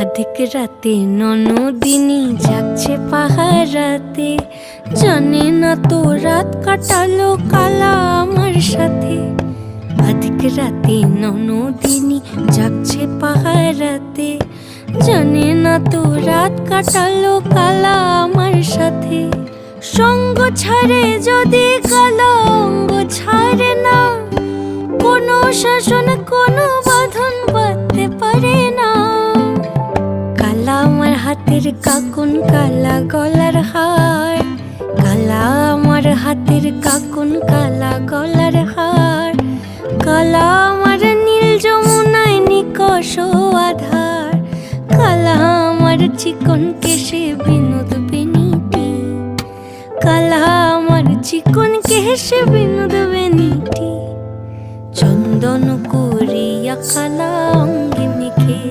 অধিক রাতে ননদিনী জাগছে পাহারাতে, জানে না তো রাত কাটালো কালা আমার সাথে। অধিক রাতে ননদিনী জাগছে পাহারাতে, জানে না তো রাত কাটালো কালা আমার সাথে। সঙ্গ ছাড়ে যদি কালা অঙ্গ ছাড়ে না, কোনো শাসন কোনো বাঁধন বাঁধতে পারে না। কালা আমার হাতের কাকুন কালা গলার হার, কালা আমার হাতের কাকুন কালা গলার হার। কালা আমার নীল যমুনায় নিকষ আধার, কালা আমার চিকন কেশে বিনোদ বেনিটি, কালা আমার চিকন কেশে বিনোদ বেনিটি। চন্দন করিয়া কালা অঙ্গে মেখেছে